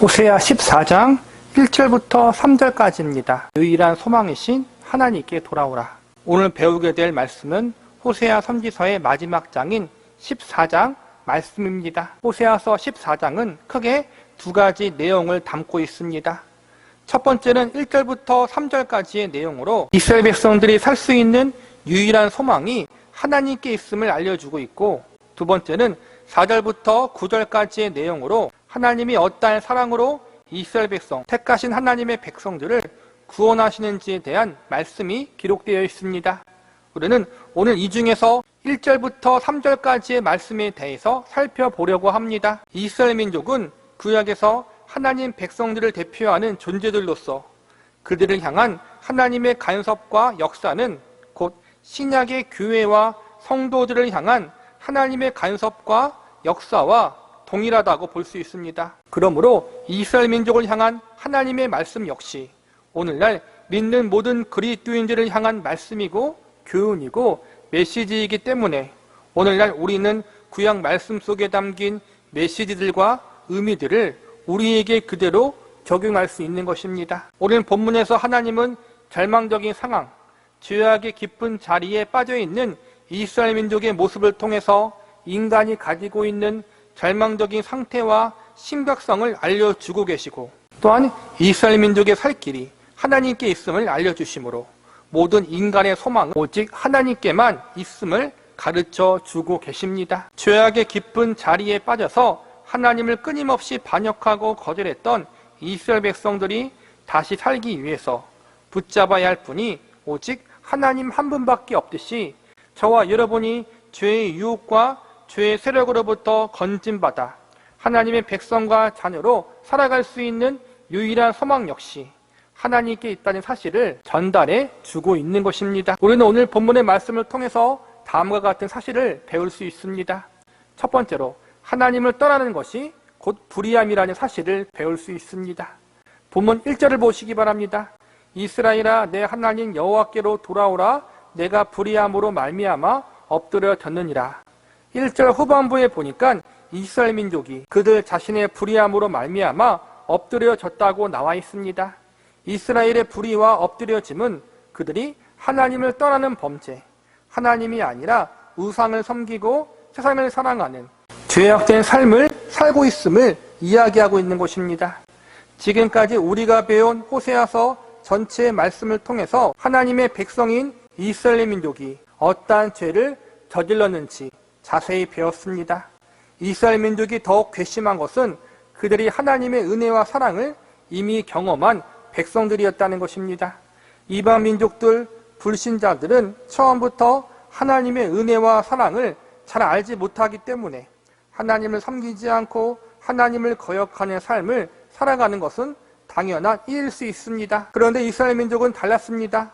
호세아 14장 1절부터 3절까지입니다. 유일한 소망이신 하나님께 돌아오라. 오늘 배우게 될 말씀은 호세아 선지서의 마지막 장인 14장 말씀입니다. 호세아서 14장은 크게 두 가지 내용을 담고 있습니다. 첫 번째는 1절부터 3절까지의 내용으로 이스라엘 백성들이 살 수 있는 유일한 소망이 하나님께 있음을 알려주고 있고, 두 번째는 4절부터 9절까지의 내용으로 하나님이 어떠한 사랑으로 이스라엘 백성, 택하신 하나님의 백성들을 구원하시는지에 대한 말씀이 기록되어 있습니다. 우리는 오늘 이 중에서 1절부터 3절까지의 말씀에 대해서 살펴보려고 합니다. 이스라엘 민족은 구약에서 하나님 백성들을 대표하는 존재들로서 그들을 향한 하나님의 간섭과 역사는 곧 신약의 교회와 성도들을 향한 하나님의 간섭과 역사와 동일하다고 볼 수 있습니다. 그러므로 이스라엘 민족을 향한 하나님의 말씀 역시 오늘날 믿는 모든 그리스도인들을 향한 말씀이고 교훈이고 메시지이기 때문에 오늘날 우리는 구약 말씀 속에 담긴 메시지들과 의미들을 우리에게 그대로 적용할 수 있는 것입니다. 오늘 본문에서 하나님은 절망적인 상황, 죄악의 깊은 자리에 빠져있는 이스라엘 민족의 모습을 통해서 인간이 가지고 있는 절망적인 상태와 심각성을 알려주고 계시고, 또한 이스라엘 민족의 살 길이 하나님께 있음을 알려주시므로 모든 인간의 소망은 오직 하나님께만 있음을 가르쳐 주고 계십니다. 죄악의 깊은 자리에 빠져서 하나님을 끊임없이 반역하고 거절했던 이스라엘 백성들이 다시 살기 위해서 붙잡아야 할 분이 오직 하나님 한 분밖에 없듯이 저와 여러분이 죄의 유혹과 죄의 세력으로부터 건진받아 하나님의 백성과 자녀로 살아갈 수 있는 유일한 소망 역시 하나님께 있다는 사실을 전달해 주고 있는 것입니다. 우리는 오늘 본문의 말씀을 통해서 다음과 같은 사실을 배울 수 있습니다. 첫 번째로 하나님을 떠나는 것이 곧 불의함이라는 사실을 배울 수 있습니다. 본문 1절을 보시기 바랍니다. 이스라엘아 내 하나님 여호와께로 돌아오라. 내가 불의함으로 말미암아 엎드려졌느니라. 1절 후반부에 보니까 이스라엘 민족이 그들 자신의 불의함으로 말미암아 엎드려졌다고 나와 있습니다. 이스라엘의 불의와 엎드려짐은 그들이 하나님을 떠나는 범죄, 하나님이 아니라 우상을 섬기고 세상을 사랑하는 죄악된 삶을 살고 있음을 이야기하고 있는 것입니다. 지금까지 우리가 배운 호세아서 전체의 말씀을 통해서 하나님의 백성인 이스라엘 민족이 어떠한 죄를 저질렀는지 자세히 배웠습니다. 이스라엘 민족이 더욱 괘씸한 것은 그들이 하나님의 은혜와 사랑을 이미 경험한 백성들이었다는 것입니다. 이방 민족들, 불신자들은 처음부터 하나님의 은혜와 사랑을 잘 알지 못하기 때문에 하나님을 섬기지 않고 하나님을 거역하는 삶을 살아가는 것은 당연한 일일 수 있습니다. 그런데 이스라엘 민족은 달랐습니다.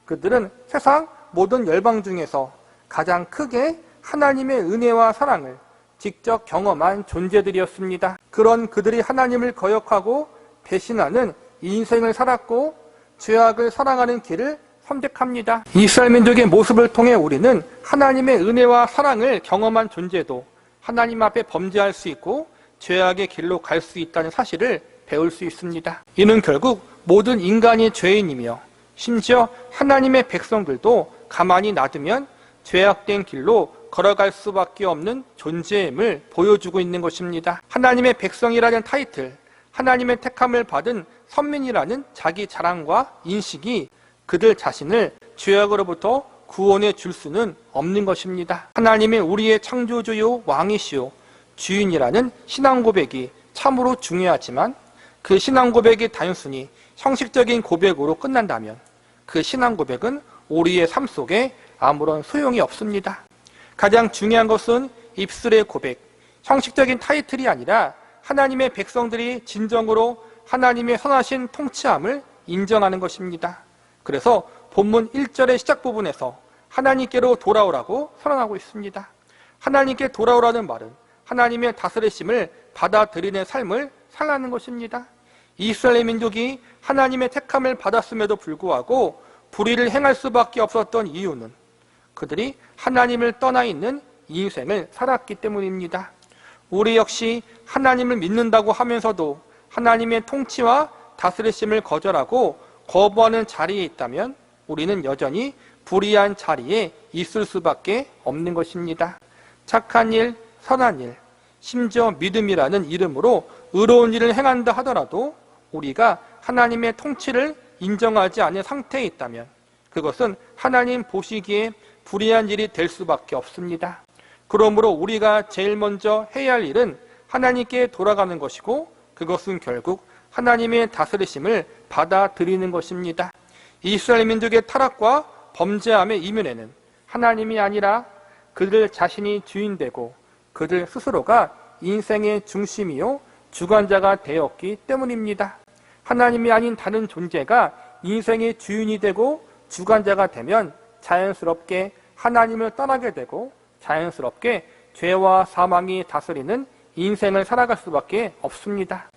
그들은 세상 모든 열방 중에서 가장 크게 하나님의 은혜와 사랑을 직접 경험한 존재들이었습니다. 그런 그들이 하나님을 거역하고 배신하는 인생을 살았고 죄악을 사랑하는 길을 선택합니다. 이스라엘 민족의 모습을 통해 우리는 하나님의 은혜와 사랑을 경험한 존재도 하나님 앞에 범죄할 수 있고 죄악의 길로 갈 수 있다는 사실을 배울 수 있습니다. 이는 결국 모든 인간이 죄인이며 심지어 하나님의 백성들도 가만히 놔두면 죄악된 길로 걸어갈 수밖에 없는 존재임을 보여주고 있는 것입니다. 하나님의 백성이라는 타이틀, 하나님의 택함을 받은 선민이라는 자기 자랑과 인식이 그들 자신을 죄악으로부터 구원해 줄 수는 없는 것입니다. 하나님의 우리의 창조주요 왕이시요 주인이라는 신앙 고백이 참으로 중요하지만 그 신앙 고백이 단순히 형식적인 고백으로 끝난다면 그 신앙 고백은 우리의 삶 속에 아무런 소용이 없습니다. 가장 중요한 것은 입술의 고백, 형식적인 타이틀이 아니라 하나님의 백성들이 진정으로 하나님의 선하신 통치함을 인정하는 것입니다. 그래서 본문 1절의 시작 부분에서 하나님께로 돌아오라고 선언하고 있습니다. 하나님께 돌아오라는 말은 하나님의 다스리심을 받아들이는 삶을 살라는 것입니다. 이스라엘 민족이 하나님의 택함을 받았음에도 불구하고 불의를 행할 수밖에 없었던 이유는 그들이 하나님을 떠나 있는 인생을 살았기 때문입니다. 우리 역시 하나님을 믿는다고 하면서도 하나님의 통치와 다스리심을 거절하고 거부하는 자리에 있다면 우리는 여전히 불의한 자리에 있을 수밖에 없는 것입니다. 착한 일, 선한 일, 심지어 믿음이라는 이름으로 의로운 일을 행한다 하더라도 우리가 하나님의 통치를 인정하지 않은 상태에 있다면 그것은 하나님 보시기에 불의한 일이 될 수밖에 없습니다. 그러므로 우리가 제일 먼저 해야 할 일은 하나님께 돌아가는 것이고 그것은 결국 하나님의 다스리심을 받아들이는 것입니다. 이스라엘 민족의 타락과 범죄함의 이면에는 하나님이 아니라 그들 자신이 주인되고 그들 스스로가 인생의 중심이요 주관자가 되었기 때문입니다. 하나님이 아닌 다른 존재가 인생의 주인이 되고 주관자가 되면 자연스럽게 하나님을 떠나게 되고 자연스럽게 죄와 사망이 다스리는 인생을 살아갈 수밖에 없습니다.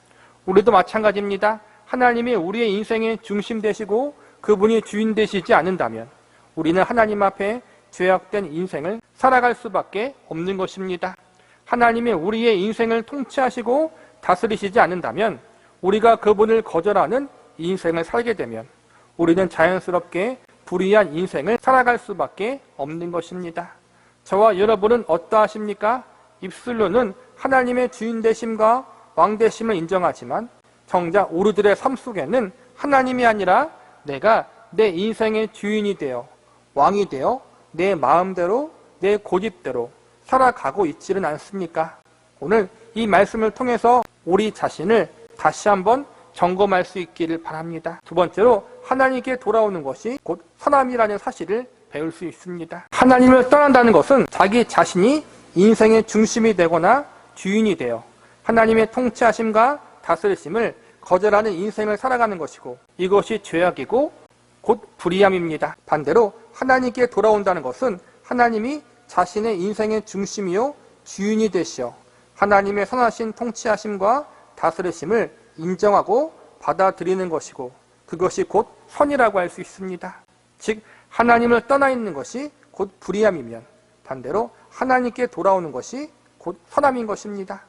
우리도 마찬가지입니다. 하나님이 우리의 인생의 중심 되시고 그분이 주인 되시지 않는다면 우리는 하나님 앞에 죄악된 인생을 살아갈 수밖에 없는 것입니다. 하나님이 우리의 인생을 통치하시고 다스리시지 않는다면 우리가 그분을 거절하는 인생을 살게 되면 우리는 자연스럽게 불의한 인생을 살아갈 수밖에 없는 것입니다. 저와 여러분은 어떠하십니까? 입술로는 하나님의 주인 되심과 왕 되심을 인정하지만 정작 우리들의 삶 속에는 하나님이 아니라 내가 내 인생의 주인이 되어 왕이 되어 내 마음대로 내 고집대로 살아가고 있지는 않습니까? 오늘 이 말씀을 통해서 우리 자신을 다시 한번 점검할 수 있기를 바랍니다. 두 번째로 하나님께 돌아오는 것이 곧 선함이라는 사실을 배울 수 있습니다. 하나님을 떠난다는 것은 자기 자신이 인생의 중심이 되거나 주인이 되어 하나님의 통치하심과 다스리심을 거절하는 인생을 살아가는 것이고 이것이 죄악이고 곧 불의함입니다. 반대로 하나님께 돌아온다는 것은 하나님이 자신의 인생의 중심이요 주인이 되시어 하나님의 선하신 통치하심과 다스리심을 인정하고 받아들이는 것이고 그것이 곧 선이라고 할 수 있습니다. 즉 하나님을 떠나 있는 것이 곧 불의함이면 반대로 하나님께 돌아오는 것이 곧 선함인 것입니다.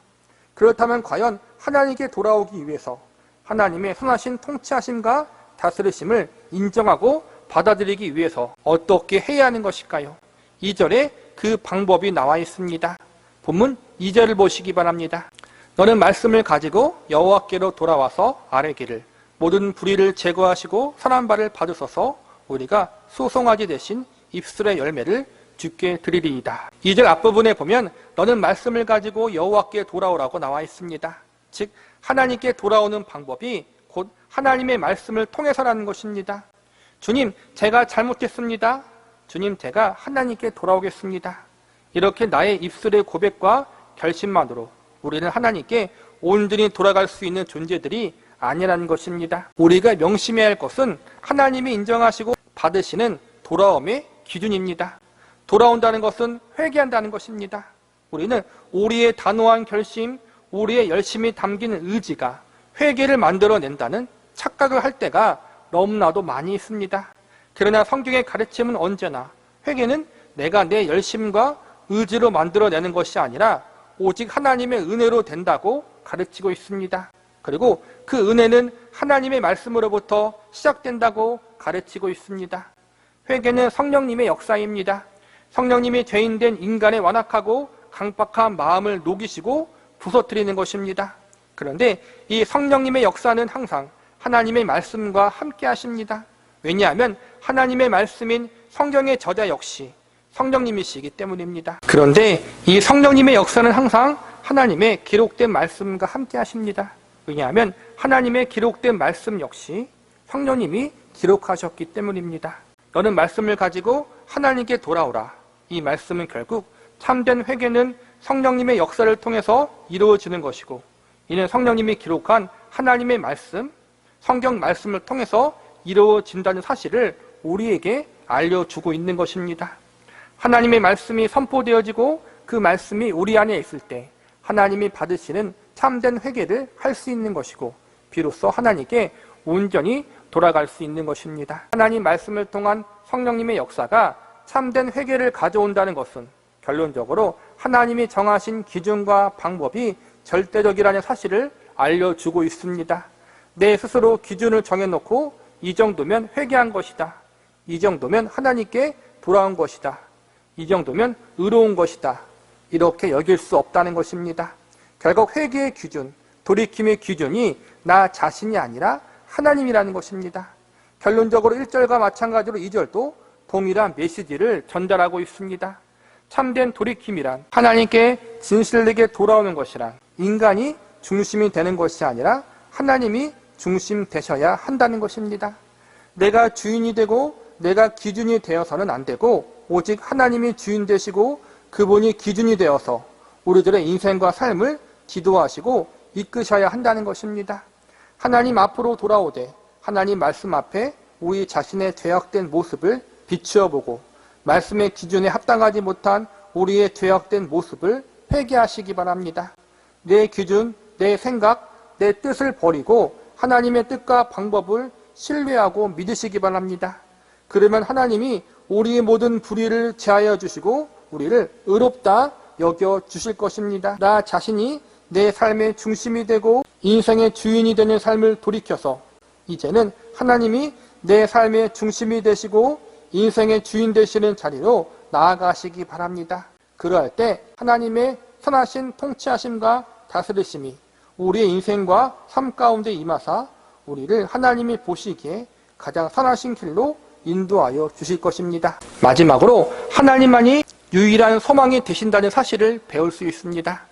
그렇다면 과연 하나님께 돌아오기 위해서 하나님의 선하신 통치하심과 다스리심을 인정하고 받아들이기 위해서 어떻게 해야 하는 것일까요? 2절에 그 방법이 나와 있습니다. 본문 2절을 보시기 바랍니다. 너는 말씀을 가지고 여호와께로 돌아와서 아뢰기를 모든 불의를 제거하시고 선한 바를 받으소서 우리가 소송아지 대신 입술의 열매를 주께 드리리이다. 2절 앞부분에 보면 너는 말씀을 가지고 여호와께 돌아오라고 나와 있습니다. 즉 하나님께 돌아오는 방법이 곧 하나님의 말씀을 통해서라는 것입니다. 주님, 제가 잘못했습니다. 주님, 제가 하나님께 돌아오겠습니다. 이렇게 나의 입술의 고백과 결심만으로 우리는 하나님께 온전히 돌아갈 수 있는 존재들이 아니라는 것입니다. 우리가 명심해야 할 것은 하나님이 인정하시고 받으시는 돌아옴의 기준입니다. 돌아온다는 것은 회개한다는 것입니다. 우리는 우리의 단호한 결심, 우리의 열심이 담긴 의지가 회개를 만들어낸다는 착각을 할 때가 너무나도 많이 있습니다. 그러나 성경의 가르침은 언제나 회개는 내가 내 열심과 의지로 만들어내는 것이 아니라 오직 하나님의 은혜로 된다고 가르치고 있습니다. 그리고 그 은혜는 하나님의 말씀으로부터 시작된다고 가르치고 있습니다. 회개는 성령님의 역사입니다. 성령님이 죄인된 인간의 완악하고 강박한 마음을 녹이시고 부서뜨리는 것입니다. 그런데 이 성령님의 역사는 항상 하나님의 말씀과 함께 하십니다. 왜냐하면 하나님의 말씀인 성경의 저자 역시 성령님이시기 때문입니다. 그런데 이 성령님의 역사는 항상 하나님의 기록된 말씀과 함께 하십니다. 왜냐하면 하나님의 기록된 말씀 역시 성령님이 기록하셨기 때문입니다. 너는 말씀을 가지고 하나님께 돌아오라. 이 말씀은 결국 참된 회개는 성령님의 역사를 통해서 이루어지는 것이고 이는 성령님이 기록한 하나님의 말씀, 성경 말씀을 통해서 이루어진다는 사실을 우리에게 알려주고 있는 것입니다. 하나님의 말씀이 선포되어지고 그 말씀이 우리 안에 있을 때 하나님이 받으시는 참된 회개를 할 수 있는 것이고 비로소 하나님께 온전히 돌아갈 수 있는 것입니다. 하나님 말씀을 통한 성령님의 역사가 참된 회개를 가져온다는 것은 결론적으로 하나님이 정하신 기준과 방법이 절대적이라는 사실을 알려주고 있습니다. 내 스스로 기준을 정해놓고 이 정도면 회개한 것이다. 이 정도면 하나님께 돌아온 것이다. 이 정도면 의로운 것이다. 이렇게 여길 수 없다는 것입니다. 결국 회개의 기준, 돌이킴의 기준이 나 자신이 아니라 하나님이라는 것입니다. 결론적으로 1절과 마찬가지로 2절도 동일한 메시지를 전달하고 있습니다. 참된 돌이킴이란 하나님께 진실되게 돌아오는 것이란 인간이 중심이 되는 것이 아니라 하나님이 중심 되셔야 한다는 것입니다. 내가 주인이 되고 내가 기준이 되어서는 안 되고 오직 하나님이 주인 되시고 그분이 기준이 되어서 우리들의 인생과 삶을 지도하시고 이끄셔야 한다는 것입니다. 하나님 앞으로 돌아오되 하나님 말씀 앞에 우리 자신의 죄악된 모습을 비추어 보고 말씀의 기준에 합당하지 못한 우리의 죄악된 모습을 회개하시기 바랍니다. 내 기준, 내 생각, 내 뜻을 버리고 하나님의 뜻과 방법을 신뢰하고 믿으시기 바랍니다. 그러면 하나님이 우리의 모든 불의를 제하여 주시고 우리를 의롭다 여겨 주실 것입니다. 나 자신이 내 삶의 중심이 되고 인생의 주인이 되는 삶을 돌이켜서 이제는 하나님이 내 삶의 중심이 되시고 인생의 주인 되시는 자리로 나아가시기 바랍니다. 그러할 때 하나님의 선하신 통치하심과 다스리심이 우리의 인생과 삶 가운데 임하사 우리를 하나님이 보시기에 가장 선하신 길로 인도하여 주실 것입니다. 마지막으로 하나님만이 유일한 소망이 되신다는 사실을 배울 수 있습니다.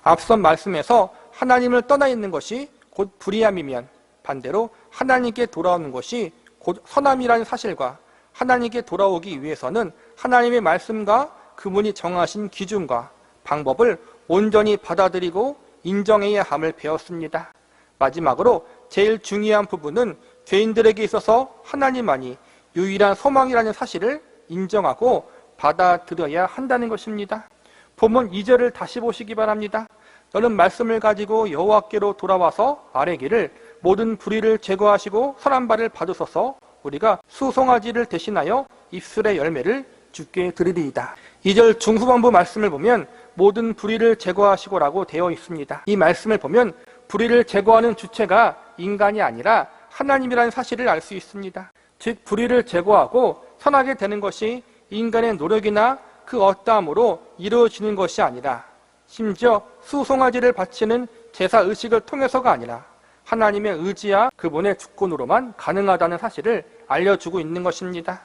앞선 말씀에서 하나님을 떠나 있는 것이 곧 불의함이면 반대로 하나님께 돌아오는 것이 곧 선함이라는 사실과 하나님께 돌아오기 위해서는 하나님의 말씀과 그분이 정하신 기준과 방법을 온전히 받아들이고 인정해야 함을 배웠습니다. 마지막으로 제일 중요한 부분은 죄인들에게 있어서 하나님만이 유일한 소망이라는 사실을 인정하고 받아들여야 한다는 것입니다. 본문 2절을 다시 보시기 바랍니다. 너는 말씀을 가지고 여호와께로 돌아와서 아뢰기를 모든 불의를 제거하시고 선한 바를 받으소서 우리가 수송아지를 대신하여 입술의 열매를 주께 드리리이다. 2절 중후반부 말씀을 보면 모든 불의를 제거하시고라고 되어 있습니다. 이 말씀을 보면 불의를 제거하는 주체가 인간이 아니라 하나님이라는 사실을 알 수 있습니다. 즉 불의를 제거하고 선하게 되는 것이 인간의 노력이나 그 어떠함으로 이루어지는 것이 아니라 심지어 수송아지를 바치는 제사의식을 통해서가 아니라 하나님의 의지와 그분의 주권으로만 가능하다는 사실을 알려주고 있는 것입니다.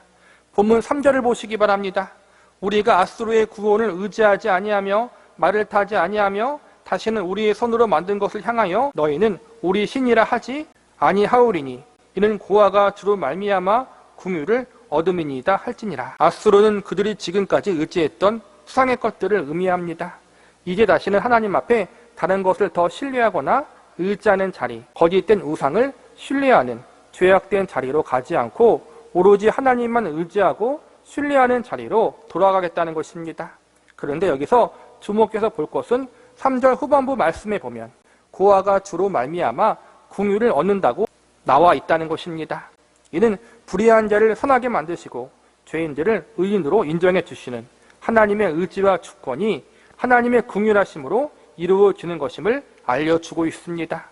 본문 3절을 보시기 바랍니다. 우리가 앗수르의 구원을 의지하지 아니하며 말을 타지 아니하며 다시는 우리의 손으로 만든 것을 향하여 너희는 우리 신이라 하지 아니하오리니 이는 고아가 주로 말미암아 궁유를 얻음이니이다 할지니라. 앗수르는 그들이 지금까지 의지했던 수상의 것들을 의미합니다. 이제 다시는 하나님 앞에 다른 것을 더 신뢰하거나 의지하는 자리, 거짓된 우상을 신뢰하는 죄악된 자리로 가지 않고 오로지 하나님만 의지하고 신뢰하는 자리로 돌아가겠다는 것입니다. 그런데 여기서 주목해서 볼 것은 3절 후반부 말씀에 보면 고아가 주로 말미암아 궁유를 얻는다고 나와 있다는 것입니다. 이는 불의한 자를 선하게 만드시고 죄인들을 의인으로 인정해 주시는 하나님의 의지와 주권이 하나님의 긍휼하심으로 이루어지는 것임을 알려주고 있습니다.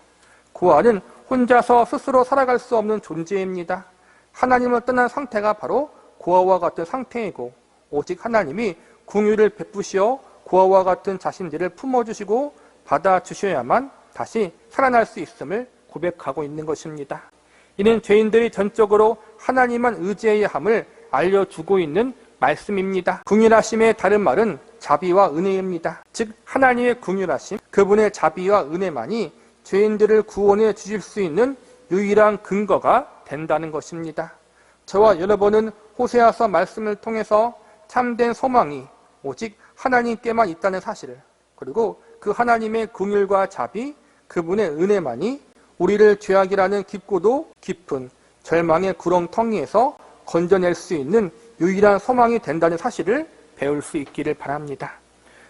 고아는 혼자서 스스로 살아갈 수 없는 존재입니다. 하나님을 떠난 상태가 바로 고아와 같은 상태이고 오직 하나님이 긍휼을 베푸시어 고아와 같은 자신들을 품어주시고 받아주셔야만 다시 살아날 수 있음을 고백하고 있는 것입니다. 이는 죄인들이 전적으로 하나님만 의지해야 함을 알려주고 있는 말씀입니다. 긍휼하심의 다른 말은 자비와 은혜입니다. 즉 하나님의 긍휼하심, 그분의 자비와 은혜만이 죄인들을 구원해 주실 수 있는 유일한 근거가 된다는 것입니다. 저와 여러분은 호세아서 말씀을 통해서 참된 소망이 오직 하나님께만 있다는 사실을, 그리고 그 하나님의 긍휼과 자비, 그분의 은혜만이 우리를 죄악이라는 깊고도 깊은 절망의 구렁텅이에서 건져낼 수 있는 유일한 소망이 된다는 사실을 배울 수 있기를 바랍니다.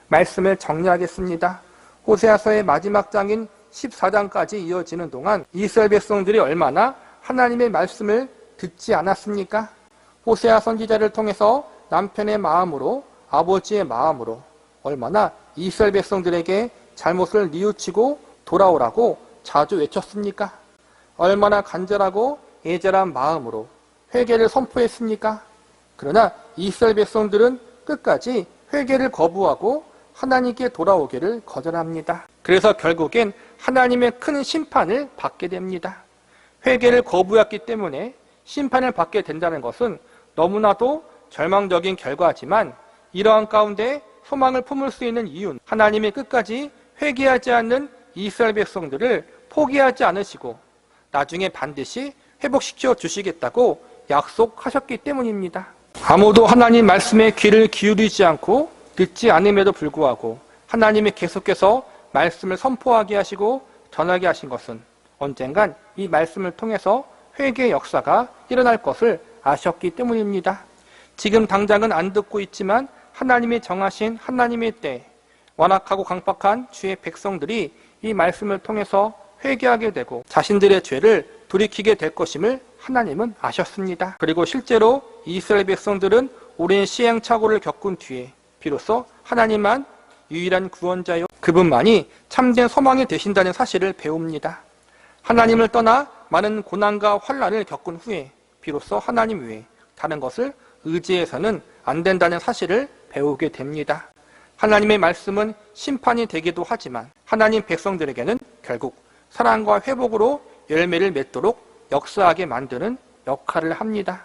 말씀을 정리하겠습니다. 호세아서의 마지막 장인 14장까지 이어지는 동안 이스라엘 백성들이 얼마나 하나님의 말씀을 듣지 않았습니까? 호세아 선지자를 통해서 남편의 마음으로, 아버지의 마음으로 얼마나 이스라엘 백성들에게 잘못을 뉘우치고 돌아오라고 자주 외쳤습니까? 얼마나 간절하고 애절한 마음으로 회개를 선포했습니까? 그러나 이스라엘 백성들은 끝까지 회개를 거부하고 하나님께 돌아오기를 거절합니다. 그래서 결국엔 하나님의 큰 심판을 받게 됩니다. 회개를 거부했기 때문에 심판을 받게 된다는 것은 너무나도 절망적인 결과지만 이러한 가운데 소망을 품을 수 있는 이유는 하나님이 끝까지 회개하지 않는 이스라엘 백성들을 포기하지 않으시고 나중에 반드시 회복시켜 주시겠다고 약속하셨기 때문입니다. 아무도 하나님 말씀에 귀를 기울이지 않고 듣지 않음에도 불구하고 하나님이 계속해서 말씀을 선포하게 하시고 전하게 하신 것은 언젠간 이 말씀을 통해서 회개의 역사가 일어날 것을 아셨기 때문입니다. 지금 당장은 안 듣고 있지만 하나님이 정하신 하나님의 때 완악하고 강팍한 주의 백성들이 이 말씀을 통해서 회개하게 되고 자신들의 죄를 돌이키게 될 것임을 하나님은 아셨습니다. 그리고 실제로 이스라엘 백성들은 오랜 시행착오를 겪은 뒤에 비로소 하나님만 유일한 구원자요 그분만이 참된 소망이 되신다는 사실을 배웁니다. 하나님을 떠나 많은 고난과 환난을 겪은 후에 비로소 하나님 외에 다른 것을 의지해서는 안 된다는 사실을 배우게 됩니다. 하나님의 말씀은 심판이 되기도 하지만 하나님 백성들에게는 결국 사랑과 회복으로 열매를 맺도록 역사하게 만드는 역할을 합니다.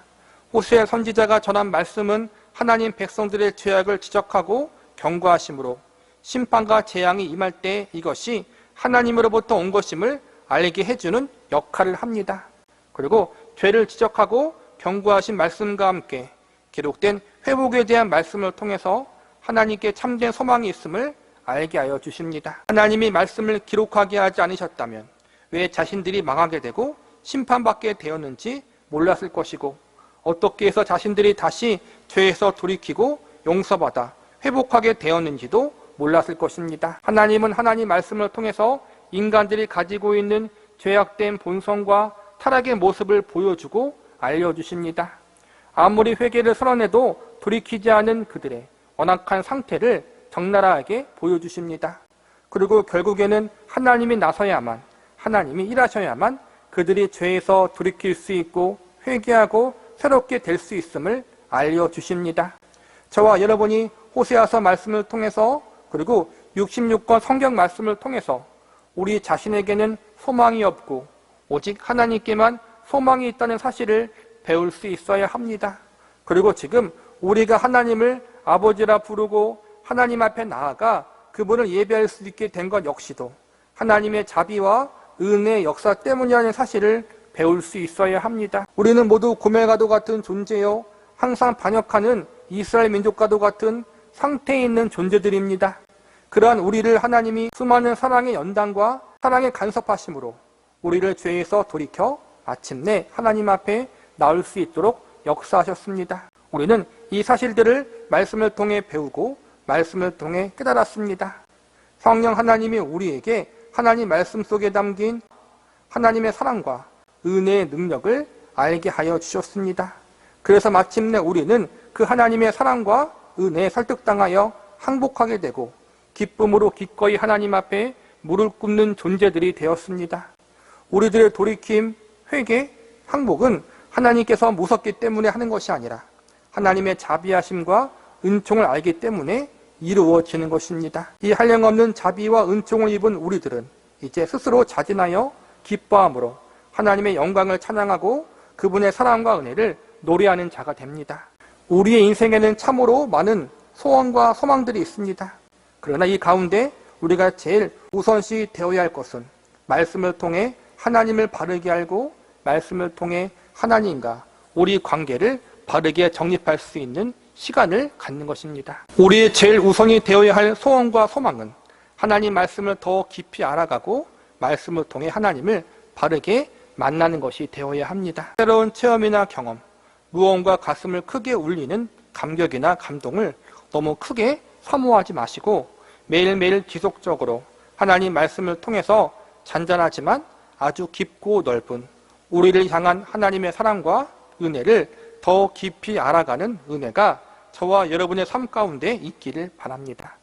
호세아 선지자가 전한 말씀은 하나님 백성들의 죄악을 지적하고 경고하심으로 심판과 재앙이 임할 때 이것이 하나님으로부터 온 것임을 알게 해주는 역할을 합니다. 그리고 죄를 지적하고 경고하신 말씀과 함께 기록된 회복에 대한 말씀을 통해서 하나님께 참된 소망이 있음을 알게 하여 주십니다. 하나님이 말씀을 기록하게 하지 않으셨다면 왜 자신들이 망하게 되고 심판받게 되었는지 몰랐을 것이고 어떻게 해서 자신들이 다시 죄에서 돌이키고 용서받아 회복하게 되었는지도 몰랐을 것입니다. 하나님은 하나님 말씀을 통해서 인간들이 가지고 있는 죄악된 본성과 타락의 모습을 보여주고 알려주십니다. 아무리 회개를 선언해도 돌이키지 않은 그들의 완악한 상태를 적나라하게 보여주십니다. 그리고 결국에는 하나님이 나서야만, 하나님이 일하셔야만 그들이 죄에서 돌이킬 수 있고 회개하고 새롭게 될 수 있음을 알려주십니다. 저와 여러분이 호세아서 말씀을 통해서 그리고 66권 성경 말씀을 통해서 우리 자신에게는 소망이 없고 오직 하나님께만 소망이 있다는 사실을 배울 수 있어야 합니다. 그리고 지금 우리가 하나님을 아버지라 부르고 하나님 앞에 나아가 그분을 예배할 수 있게 된 것 역시도 하나님의 자비와 은혜의 역사 때문이라는 사실을 배울 수 있어야 합니다. 우리는 모두 고멜과도 같은 존재요 항상 반역하는 이스라엘 민족과도 같은 상태에 있는 존재들입니다. 그러한 우리를 하나님이 수많은 사랑의 연단과 사랑의 간섭하심으로 우리를 죄에서 돌이켜 마침내 하나님 앞에 나올 수 있도록 역사하셨습니다. 우리는 이 사실들을 말씀을 통해 배우고 말씀을 통해 깨달았습니다. 성령 하나님이 우리에게 하나님 말씀 속에 담긴 하나님의 사랑과 은혜의 능력을 알게 하여 주셨습니다. 그래서 마침내 우리는 그 하나님의 사랑과 은혜에 설득당하여 항복하게 되고 기쁨으로 기꺼이 하나님 앞에 무릎 꿇는 존재들이 되었습니다. 우리들의 돌이킴, 회개, 항복은 하나님께서 무섭기 때문에 하는 것이 아니라 하나님의 자비하심과 은총을 알기 때문에 이루어지는 것입니다. 이 한량없는 자비와 은총을 입은 우리들은 이제 스스로 자진하여 기뻐함으로 하나님의 영광을 찬양하고 그분의 사랑과 은혜를 노래하는 자가 됩니다. 우리의 인생에는 참으로 많은 소원과 소망들이 있습니다. 그러나 이 가운데 우리가 제일 우선시 되어야 할 것은 말씀을 통해 하나님을 바르게 알고 말씀을 통해 하나님과 우리 관계를 바르게 정립할 수 있는 시간을 갖는 것입니다. 우리의 제일 우선이 되어야 할 소원과 소망은 하나님 말씀을 더 깊이 알아가고 말씀을 통해 하나님을 바르게 만나는 것이 되어야 합니다. 새로운 체험이나 경험, 무언가 가슴을 크게 울리는 감격이나 감동을 너무 크게 사모하지 마시고 매일매일 지속적으로 하나님 말씀을 통해서 잔잔하지만 아주 깊고 넓은 우리를 향한 하나님의 사랑과 은혜를 더 깊이 알아가는 은혜가 저와 여러분의 삶 가운데 있기를 바랍니다.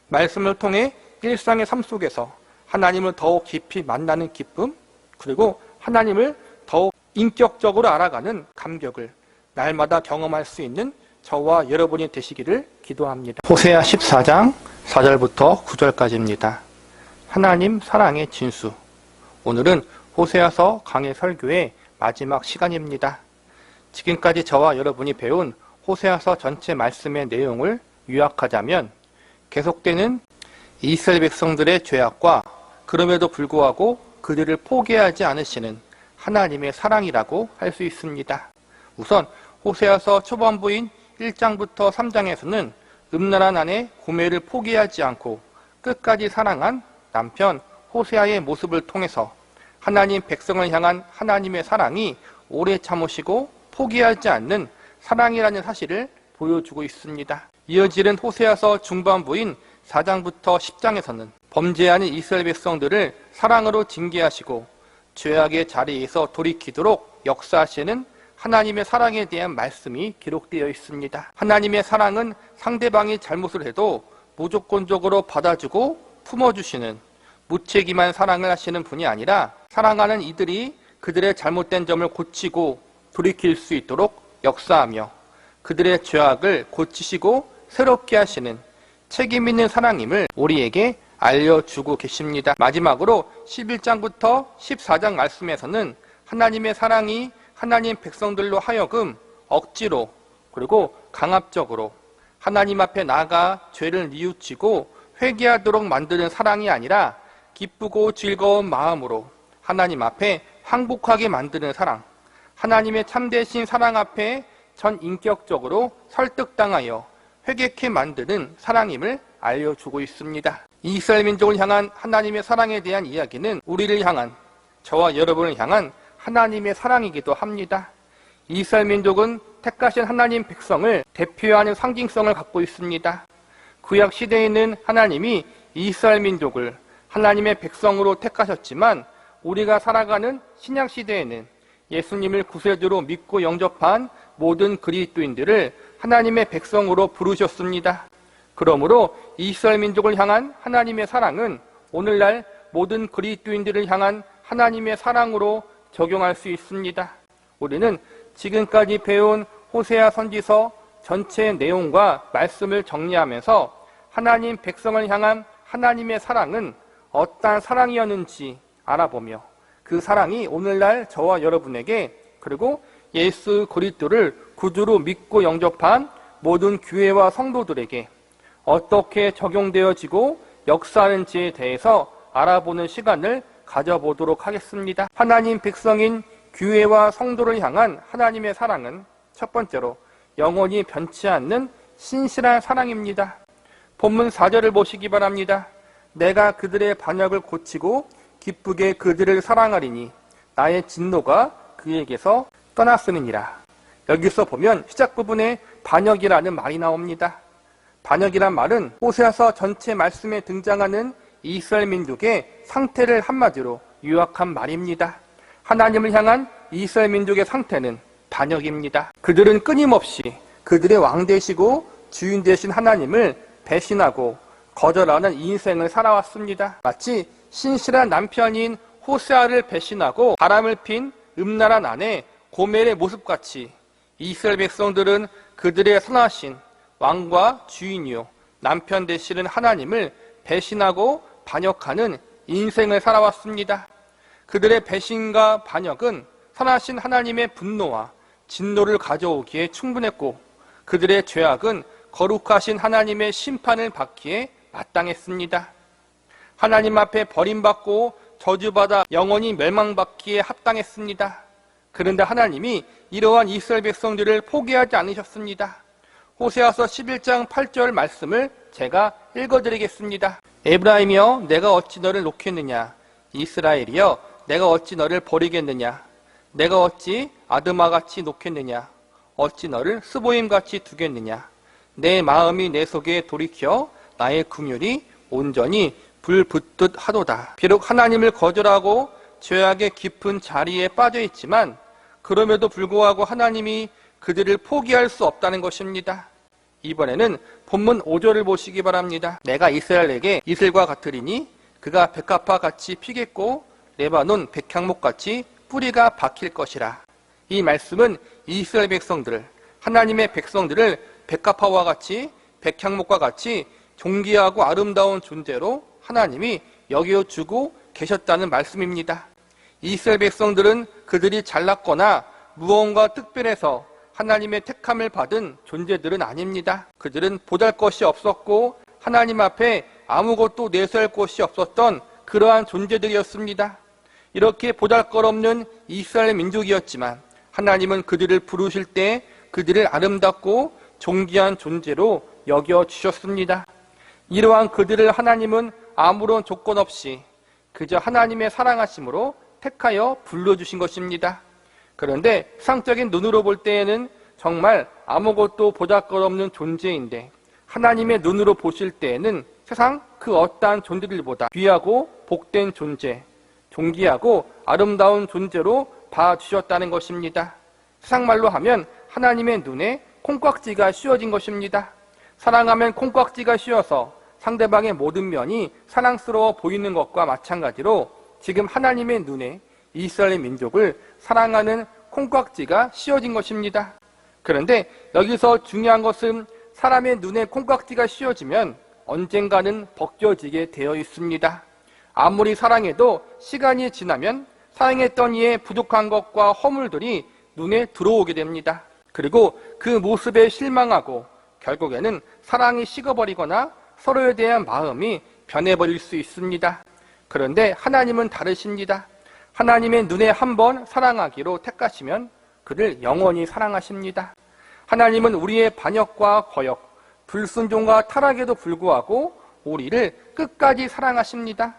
말씀을 통해 일상의 삶 속에서 하나님을 더욱 깊이 만나는 기쁨, 그리고 하나님을 더욱 인격적으로 알아가는 감격을 날마다 경험할 수 있는 저와 여러분이 되시기를 기도합니다. 호세아 14장 4절부터 9절까지입니다. 하나님 사랑의 진수. 오늘은 호세아서 강해 설교의 마지막 시간입니다. 지금까지 저와 여러분이 배운 호세아서 전체 말씀의 내용을 요약하자면 계속되는 이스라엘 백성들의 죄악과 그럼에도 불구하고 그들을 포기하지 않으시는 하나님의 사랑이라고 할 수 있습니다. 우선 호세아서 초반부인 1장부터 3장에서는 음란한 아내 고멜을 포기하지 않고 끝까지 사랑한 남편 호세아의 모습을 통해서 하나님 백성을 향한 하나님의 사랑이 오래 참으시고 포기하지 않는 사랑이라는 사실을 보여주고 있습니다. 이어지는 호세아서 중반부인 4장부터 10장에서는 범죄하는 이스라엘 백성들을 사랑으로 징계하시고 죄악의 자리에서 돌이키도록 역사하시는 하나님의 사랑에 대한 말씀이 기록되어 있습니다. 하나님의 사랑은 상대방이 잘못을 해도 무조건적으로 받아주고 품어주시는 무책임한 사랑을 하시는 분이 아니라 사랑하는 이들이 그들의 잘못된 점을 고치고 돌이킬 수 있도록 역사하며 그들의 죄악을 고치시고 새롭게 하시는 책임 있는 사랑임을 우리에게 알려주고 계십니다. 마지막으로 11장부터 14장 말씀에서는 하나님의 사랑이 하나님 백성들로 하여금 억지로 그리고 강압적으로 하나님 앞에 나아가 죄를 뉘우치고 회개하도록 만드는 사랑이 아니라 기쁘고 즐거운 마음으로 하나님 앞에 항복하게 만드는 사랑, 하나님의 참되신 사랑 앞에 전인격적으로 설득당하여 회개케 만드는 사랑임을 알려주고 있습니다. 이스라엘 민족을 향한 하나님의 사랑에 대한 이야기는 우리를 향한, 저와 여러분을 향한 하나님의 사랑이기도 합니다. 이스라엘 민족은 택하신 하나님 백성을 대표하는 상징성을 갖고 있습니다. 구약 시대에는 하나님이 이스라엘 민족을 하나님의 백성으로 택하셨지만 우리가 살아가는 신약 시대에는 예수님을 구세주로 믿고 영접한 모든 그리스도인들을 하나님의 백성으로 부르셨습니다. 그러므로 이스라엘 민족을 향한 하나님의 사랑은 오늘날 모든 그리스도인들을 향한 하나님의 사랑으로 적용할 수 있습니다. 우리는 지금까지 배운 호세아 선지서 전체 내용과 말씀을 정리하면서 하나님 백성을 향한 하나님의 사랑은 어떠한 사랑이었는지 알아보며 그 사랑이 오늘날 저와 여러분에게 그리고 예수 그리스도를 구주로 믿고 영접한 모든 교회와 성도들에게 어떻게 적용되어지고 역사하는지에 대해서 알아보는 시간을 가져보도록 하겠습니다. 하나님 백성인 교회와 성도를 향한 하나님의 사랑은 첫 번째로 영원히 변치 않는 신실한 사랑입니다. 본문 4절을 보시기 바랍니다. 내가 그들의 반역을 고치고 기쁘게 그들을 사랑하리니 나의 진노가 그에게서 떠났음이니라. 여기서 보면 시작 부분에 반역이라는 말이 나옵니다. 반역이란 말은 호세아서 전체 말씀에 등장하는 이스라엘 민족의 상태를 한마디로 요약한 말입니다. 하나님을 향한 이스라엘 민족의 상태는 반역입니다. 그들은 끊임없이 그들의 왕 되시고 주인 되신 하나님을 배신하고 거절하는 인생을 살아왔습니다. 마치 신실한 남편인 호세아를 배신하고 바람을 핀 음란한 아내 고멜의 모습같이 이스라엘 백성들은 그들의 선하신 왕과 주인이요 남편 되시는 하나님을 배신하고 반역하는 인생을 살아왔습니다. 그들의 배신과 반역은 선하신 하나님의 분노와 진노를 가져오기에 충분했고 그들의 죄악은 거룩하신 하나님의 심판을 받기에 마땅했습니다. 하나님 앞에 버림받고 저주받아 영원히 멸망받기에 합당했습니다. 그런데 하나님이 이러한 이스라엘 백성들을 포기하지 않으셨습니다. 호세아서 11장 8절 말씀을 제가 읽어드리겠습니다. 에브라임이여 내가 어찌 너를 놓겠느냐, 이스라엘이여 내가 어찌 너를 버리겠느냐, 내가 어찌 아드마같이 놓겠느냐, 어찌 너를 스보임같이 두겠느냐. 내 마음이 내 속에 돌이켜 나의 긍휼이 온전히 불붙듯 하도다. 비록 하나님을 거절하고 죄악의 깊은 자리에 빠져 있지만 그럼에도 불구하고 하나님이 그들을 포기할 수 없다는 것입니다. 이번에는 본문 5절을 보시기 바랍니다. 내가 이스라엘에게 이슬과 같으리니 그가 백합화 같이 피겠고 레바논 백향목 같이 뿌리가 박힐 것이라. 이 말씀은 이스라엘 백성들을, 하나님의 백성들을 백합화와 같이 백향목과 같이 존귀하고 아름다운 존재로 하나님이 여겨주고 계셨다는 말씀입니다. 이스라엘 백성들은 그들이 잘났거나 무언가 특별해서 하나님의 택함을 받은 존재들은 아닙니다. 그들은 보잘것이 없었고 하나님 앞에 아무것도 내세울 곳이 없었던 그러한 존재들이었습니다. 이렇게 보잘것없는 이스라엘 민족이었지만 하나님은 그들을 부르실 때 그들을 아름답고 존귀한 존재로 여겨주셨습니다. 이러한 그들을 하나님은 아무런 조건 없이 그저 하나님의 사랑하심으로 택하여 불러주신 것입니다. 그런데 세상적인 눈으로 볼 때에는 정말 아무것도 보잘것없는 존재인데 하나님의 눈으로 보실 때에는 세상 그 어떠한 존재들보다 귀하고 복된 존재, 존귀하고 아름다운 존재로 봐주셨다는 것입니다. 세상 말로 하면 하나님의 눈에 콩깍지가 씌워진 것입니다. 사랑하면 콩깍지가 씌워서 상대방의 모든 면이 사랑스러워 보이는 것과 마찬가지로 지금 하나님의 눈에 이스라엘 민족을 사랑하는 콩깍지가 씌워진 것입니다. 그런데 여기서 중요한 것은 사람의 눈에 콩깍지가 씌워지면 언젠가는 벗겨지게 되어 있습니다. 아무리 사랑해도 시간이 지나면 사랑했던 이의 부족한 것과 허물들이 눈에 들어오게 됩니다. 그리고 그 모습에 실망하고 결국에는 사랑이 식어버리거나 서로에 대한 마음이 변해버릴 수 있습니다. 그런데 하나님은 다르십니다. 하나님의 눈에 한번 사랑하기로 택하시면 그를 영원히 사랑하십니다. 하나님은 우리의 반역과 거역, 불순종과 타락에도 불구하고 우리를 끝까지 사랑하십니다.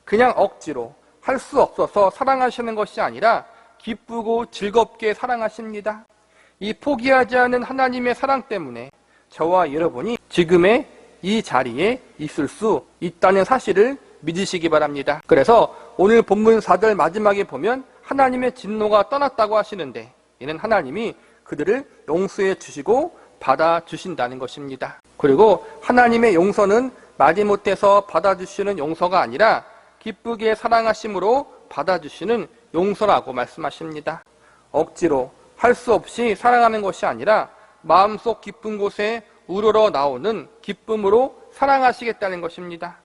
그냥 억지로 할 수 없어서 사랑하시는 것이 아니라 기쁘고 즐겁게 사랑하십니다. 이 포기하지 않은 하나님의 사랑 때문에 저와 여러분이 지금의 이 자리에 있을 수 있다는 사실을 믿으시기 바랍니다. 그래서 오늘 본문 4절 마지막에 보면 하나님의 진노가 떠났다고 하시는데 이는 하나님이 그들을 용서해 주시고 받아주신다는 것입니다. 그리고 하나님의 용서는 마지못해서 받아주시는 용서가 아니라 기쁘게 사랑하심으로 받아주시는 용서라고 말씀하십니다. 억지로 할 수 없이 사랑하는 것이 아니라 마음속 깊은 곳에 우러러 나오는 기쁨으로 사랑하시겠다는 것입니다.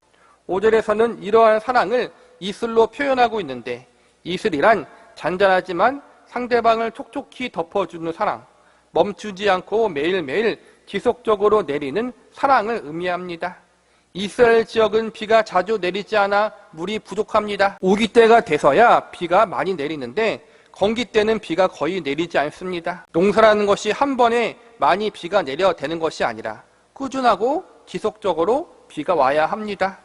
5절에서는 이러한 사랑을 이슬로 표현하고 있는데 이슬이란 잔잔하지만 상대방을 촉촉히 덮어주는 사랑, 멈추지 않고 매일매일 지속적으로 내리는 사랑을 의미합니다. 이스라엘 지역은 비가 자주 내리지 않아 물이 부족합니다. 우기 때가 돼서야 비가 많이 내리는데 건기 때는 비가 거의 내리지 않습니다. 농사라는 것이 한 번에 많이 비가 내려 되는 것이 아니라 꾸준하고 지속적으로 비가 와야 합니다.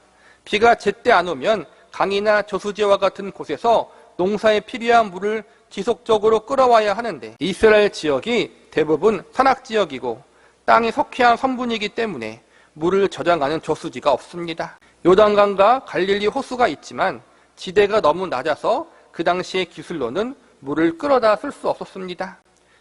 비가 제때 안 오면 강이나 저수지와 같은 곳에서 농사에 필요한 물을 지속적으로 끌어와야 하는데 이스라엘 지역이 대부분 산악지역이고 땅이 석회한 선분이기 때문에 물을 저장하는 저수지가 없습니다. 요단강과 갈릴리 호수가 있지만 지대가 너무 낮아서 그 당시의 기술로는 물을 끌어다 쓸 수 없었습니다.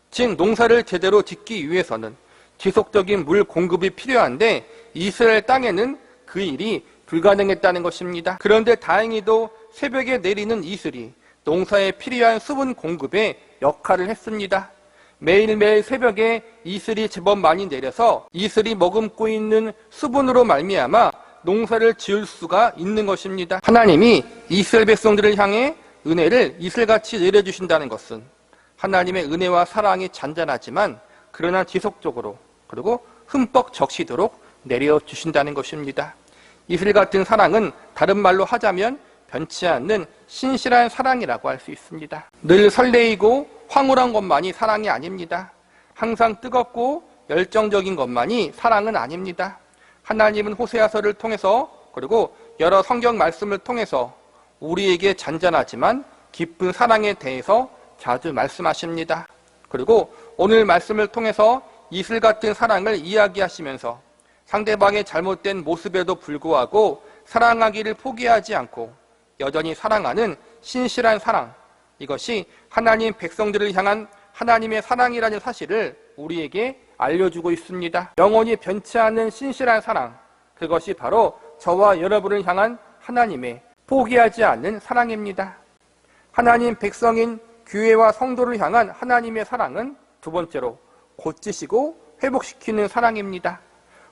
즉 농사를 제대로 짓기 위해서는 지속적인 물 공급이 필요한데 이스라엘 땅에는 그 일이 불가능했다는 것입니다. 그런데 다행히도 새벽에 내리는 이슬이 농사에 필요한 수분 공급에 역할을 했습니다. 매일매일 새벽에 이슬이 제법 많이 내려서 이슬이 머금고 있는 수분으로 말미암아 농사를 지을 수가 있는 것입니다. 하나님이 이스라엘 백성들을 향해 은혜를 이슬같이 내려주신다는 것은 하나님의 은혜와 사랑이 잔잔하지만 그러나 지속적으로 그리고 흠뻑 적시도록 내려주신다는 것입니다. 이슬 같은 사랑은 다른 말로 하자면 변치 않는 신실한 사랑이라고 할 수 있습니다. 늘 설레이고 황홀한 것만이 사랑이 아닙니다. 항상 뜨겁고 열정적인 것만이 사랑은 아닙니다. 하나님은 호세아서를 통해서 그리고 여러 성경 말씀을 통해서 우리에게 잔잔하지만 깊은 사랑에 대해서 자주 말씀하십니다. 그리고 오늘 말씀을 통해서 이슬 같은 사랑을 이야기하시면서 상대방의 잘못된 모습에도 불구하고 사랑하기를 포기하지 않고 여전히 사랑하는 신실한 사랑, 이것이 하나님 백성들을 향한 하나님의 사랑이라는 사실을 우리에게 알려주고 있습니다. 영원히 변치 않는 신실한 사랑, 그것이 바로 저와 여러분을 향한 하나님의 포기하지 않는 사랑입니다. 하나님 백성인 교회와 성도를 향한 하나님의 사랑은 두 번째로 고치시고 회복시키는 사랑입니다.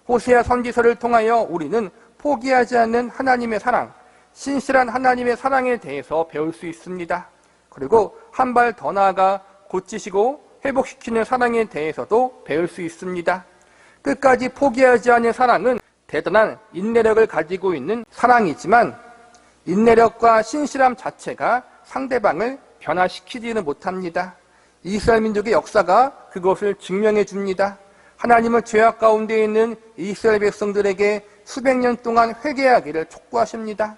호세아 선지서를 통하여 우리는 포기하지 않는 하나님의 사랑, 신실한 하나님의 사랑에 대해서 배울 수 있습니다. 그리고 한 발 더 나아가 고치시고 회복시키는 사랑에 대해서도 배울 수 있습니다. 끝까지 포기하지 않는 사랑은 대단한 인내력을 가지고 있는 사랑이지만 인내력과 신실함 자체가 상대방을 변화시키지는 못합니다. 이스라엘 민족의 역사가 그것을 증명해 줍니다. 하나님은 죄악 가운데 있는 이스라엘 백성들에게 수백 년 동안 회개하기를 촉구하십니다.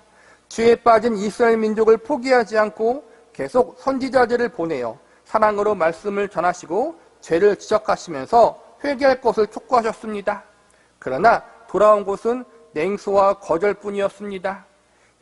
죄에 빠진 이스라엘 민족을 포기하지 않고 계속 선지자들을 보내어 사랑으로 말씀을 전하시고 죄를 지적하시면서 회개할 것을 촉구하셨습니다. 그러나 돌아온 곳은 냉소와 거절뿐이었습니다.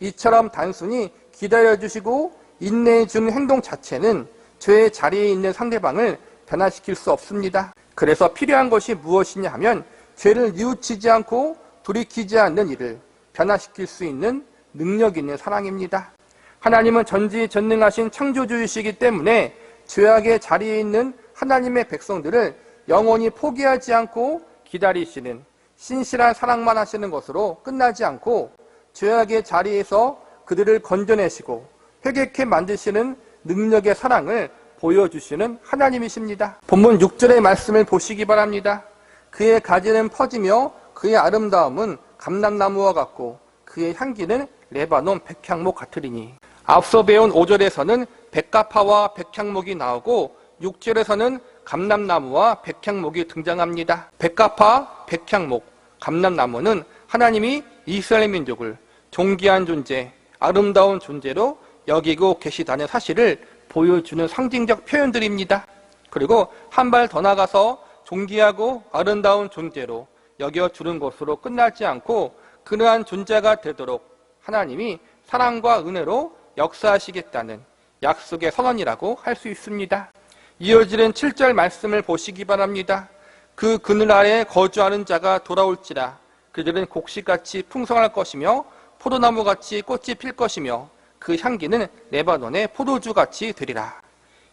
이처럼 단순히 기다려주시고 인내해 주는 행동 자체는 죄의 자리에 있는 상대방을 변화시킬 수 없습니다. 그래서 필요한 것이 무엇이냐 하면 죄를 뉘우치지 않고 돌이키지 않는 일을 변화시킬 수 있는 능력 있는 사랑입니다. 하나님은 전지전능하신 창조주이시기 때문에 죄악의 자리에 있는 하나님의 백성들을 영원히 포기하지 않고 기다리시는 신실한 사랑만 하시는 것으로 끝나지 않고 죄악의 자리에서 그들을 건져내시고 회개케 만드시는 능력의 사랑을 보여주시는 하나님이십니다. 본문 6절의 말씀을 보시기 바랍니다. 그의 가지는 퍼지며 그의 아름다움은 감람나무와 같고 그의 향기는 레바논 백향목 같으리니. 앞서 배운 5절에서는 백가파와 백향목이 나오고 6절에서는 감람나무와 백향목이 등장합니다. 백가파, 백향목, 감람나무는 하나님이 이스라엘 민족을 존귀한 존재, 아름다운 존재로 여기고 계시다는 사실을 보여주는 상징적 표현들입니다. 그리고 한 발 더 나가서 존귀하고 아름다운 존재로 여겨주는 것으로 끝나지 않고 그러한 존재가 되도록 하나님이 사랑과 은혜로 역사하시겠다는 약속의 선언이라고 할 수 있습니다. 이어지는 7절 말씀을 보시기 바랍니다. 그 그늘 아래 거주하는 자가 돌아올지라 그들은 곡식같이 풍성할 것이며 포도나무같이 꽃이 필 것이며 그 향기는 레바논의 포도주같이 되리라.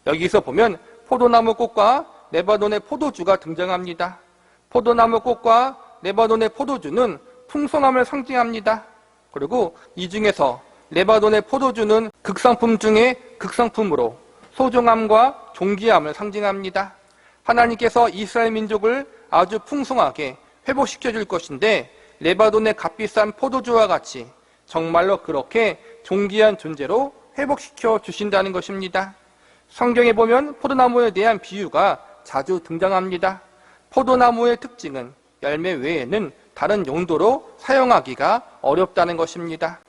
여기서 보면 포도나무 꽃과 레바논의 포도주가 등장합니다. 포도나무 꽃과 레바논의 포도주는 풍성함을 상징합니다. 그리고 이 중에서 레바논의 포도주는 극상품 중에 극상품으로 소중함과 존귀함을 상징합니다. 하나님께서 이스라엘 민족을 아주 풍성하게 회복시켜 줄 것인데 레바논의 값비싼 포도주와 같이 정말로 그렇게 존귀한 존재로 회복시켜 주신다는 것입니다. 성경에 보면 포도나무에 대한 비유가 자주 등장합니다. 포도나무의 특징은 열매 외에는 다른 용도로 사용하기가 어렵다는 것입니다.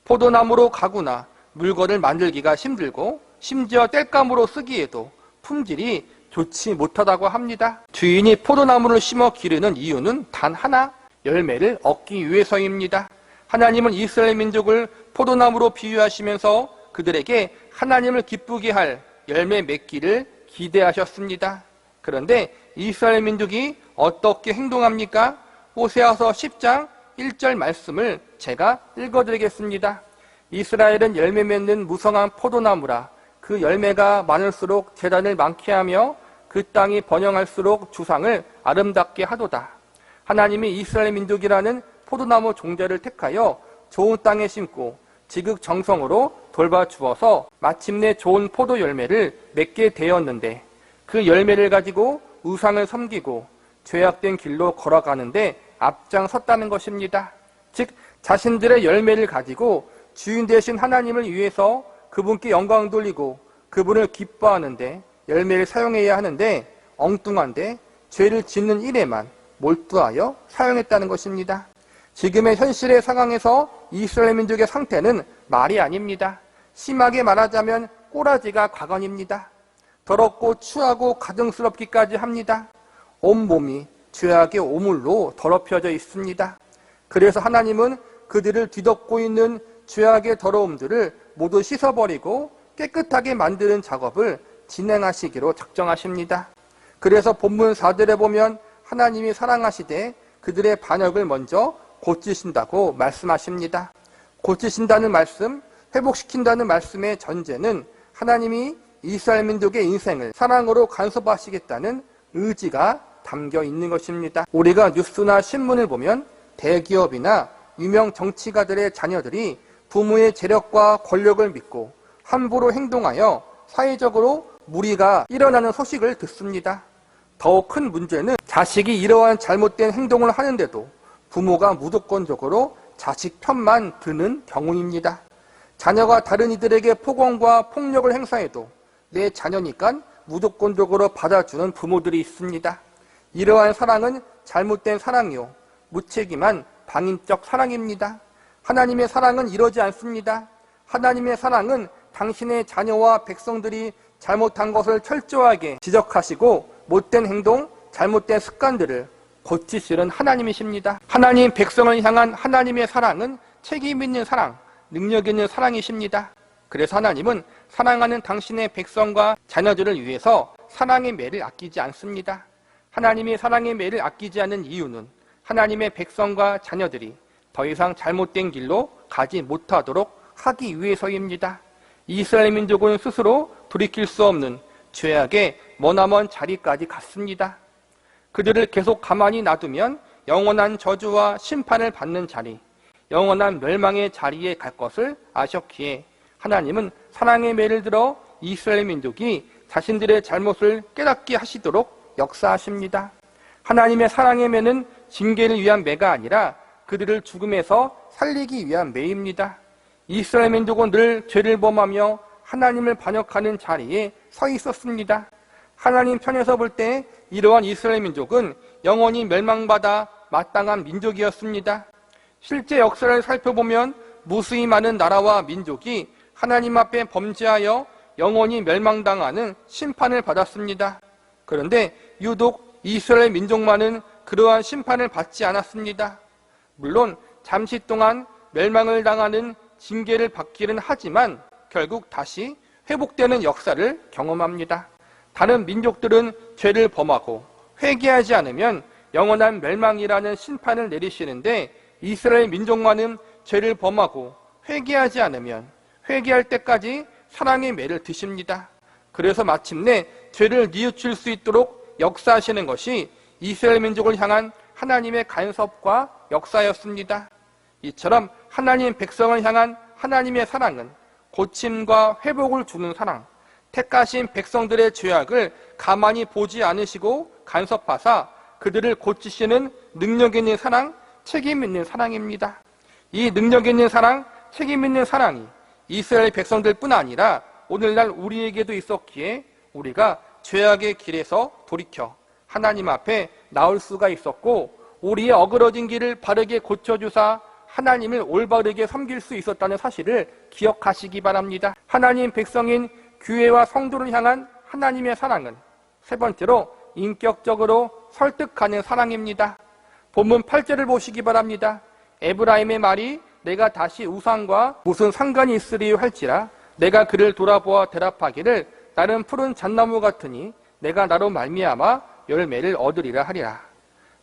포도나무로 가구나 물건을 만들기가 힘들고 심지어 땔감으로 쓰기에도 품질이 좋지 못하다고 합니다. 주인이 포도나무를 심어 기르는 이유는 단 하나, 열매를 얻기 위해서입니다. 하나님은 이스라엘 민족을 포도나무로 비유하시면서 그들에게 하나님을 기쁘게 할 열매 맺기를 기대하셨습니다. 그런데 이스라엘 민족이 어떻게 행동합니까? 호세아서 10장 1절 말씀을 제가 읽어드리겠습니다. 이스라엘은 열매 맺는 무성한 포도나무라. 그 열매가 많을수록 재단을 많게 하며 그 땅이 번영할수록 주상을 아름답게 하도다. 하나님이 이스라엘 민족이라는 포도나무 종자를 택하여 좋은 땅에 심고 지극정성으로 돌봐주어서 마침내 좋은 포도 열매를 맺게 되었는데 그 열매를 가지고 우상을 섬기고 죄악된 길로 걸어가는데 앞장섰다는 것입니다. 즉 자신들의 열매를 가지고 주인 되신 하나님을 위해서 그분께 영광 돌리고 그분을 기뻐하는데 열매를 사용해야 하는데 엉뚱한데 죄를 짓는 일에만 몰두하여 사용했다는 것입니다. 지금의 현실의 상황에서 이스라엘 민족의 상태는 말이 아닙니다. 심하게 말하자면 꼬라지가 과건입니다. 더럽고 추하고 가증스럽기까지 합니다. 온몸이 죄악의 오물로 더럽혀져 있습니다. 그래서 하나님은 그들을 뒤덮고 있는 죄악의 더러움들을 모두 씻어버리고 깨끗하게 만드는 작업을 진행하시기로 작정하십니다. 그래서 본문 4절에 보면 하나님이 사랑하시되 그들의 반역을 먼저 고치신다고 말씀하십니다. 고치신다는 말씀, 회복시킨다는 말씀의 전제는 하나님이 이스라엘 민족의 인생을 사랑으로 간섭하시겠다는 의지가 담겨 있는 것입니다. 우리가 뉴스나 신문을 보면 대기업이나 유명 정치가들의 자녀들이 부모의 재력과 권력을 믿고 함부로 행동하여 사회적으로 무리가 일어나는 소식을 듣습니다. 더욱 큰 문제는 자식이 이러한 잘못된 행동을 하는데도 부모가 무조건적으로 자식 편만 드는 경우입니다. 자녀가 다른 이들에게 폭언과 폭력을 행사해도 내 자녀니까 무조건적으로 받아주는 부모들이 있습니다. 이러한 사랑은 잘못된 사랑이요, 무책임한 방임적 사랑입니다. 하나님의 사랑은 이러지 않습니다. 하나님의 사랑은 당신의 자녀와 백성들이 잘못한 것을 철저하게 지적하시고 못된 행동, 잘못된 습관들을 고치시는 하나님이십니다. 하나님 백성을 향한 하나님의 사랑은 책임 있는 사랑, 능력 있는 사랑이십니다. 그래서 하나님은 사랑하는 당신의 백성과 자녀들을 위해서 사랑의 매를 아끼지 않습니다. 하나님이 사랑의 매를 아끼지 않는 이유는 하나님의 백성과 자녀들이 더 이상 잘못된 길로 가지 못하도록 하기 위해서입니다. 이스라엘 민족은 스스로 돌이킬 수 없는 죄악의 머나먼 자리까지 갔습니다. 그들을 계속 가만히 놔두면 영원한 저주와 심판을 받는 자리, 영원한 멸망의 자리에 갈 것을 아셨기에 하나님은 사랑의 매를 들어 이스라엘 민족이 자신들의 잘못을 깨닫게 하시도록 역사하십니다. 하나님의 사랑의 매는 징계를 위한 매가 아니라 그들을 죽음에서 살리기 위한 매입니다. 이스라엘 민족은 늘 죄를 범하며 하나님을 반역하는 자리에 서 있었습니다. 하나님 편에서 볼 때 이러한 이스라엘 민족은 영원히 멸망받아 마땅한 민족이었습니다. 실제 역사를 살펴보면 무수히 많은 나라와 민족이 하나님 앞에 범죄하여 영원히 멸망당하는 심판을 받았습니다. 그런데 유독 이스라엘 민족만은 그러한 심판을 받지 않았습니다. 물론 잠시 동안 멸망을 당하는 징계를 받기는 하지만 결국 다시 회복되는 역사를 경험합니다. 다른 민족들은 죄를 범하고 회개하지 않으면 영원한 멸망이라는 심판을 내리시는데 이스라엘 민족만은 죄를 범하고 회개하지 않으면 회개할 때까지 사랑의 매를 드십니다. 그래서 마침내 죄를 뉘우칠 수 있도록 역사하시는 것이 이스라엘 민족을 향한 하나님의 간섭과 역사였습니다. 이처럼 하나님 백성을 향한 하나님의 사랑은 고침과 회복을 주는 사랑, 택하신 백성들의 죄악을 가만히 보지 않으시고 간섭하사 그들을 고치시는 능력 있는 사랑, 책임 있는 사랑입니다. 이 능력 있는 사랑, 책임 있는 사랑이 이스라엘 백성들뿐 아니라 오늘날 우리에게도 있었기에 우리가 죄악의 길에서 돌이켜 하나님 앞에 나올 수가 있었고 우리의 어그러진 길을 바르게 고쳐주사 하나님을 올바르게 섬길 수 있었다는 사실을 기억하시기 바랍니다. 하나님 백성인 교회와 성도를 향한 하나님의 사랑은 세 번째로 인격적으로 설득하는 사랑입니다. 본문 8절을 보시기 바랍니다. 에브라임의 말이 내가 다시 우상과 무슨 상관이 있으리요 할지라 내가 그를 돌아보아 대답하기를 나는 푸른 잣나무 같으니 내가 나로 말미암아 열매를 얻으리라 하리라.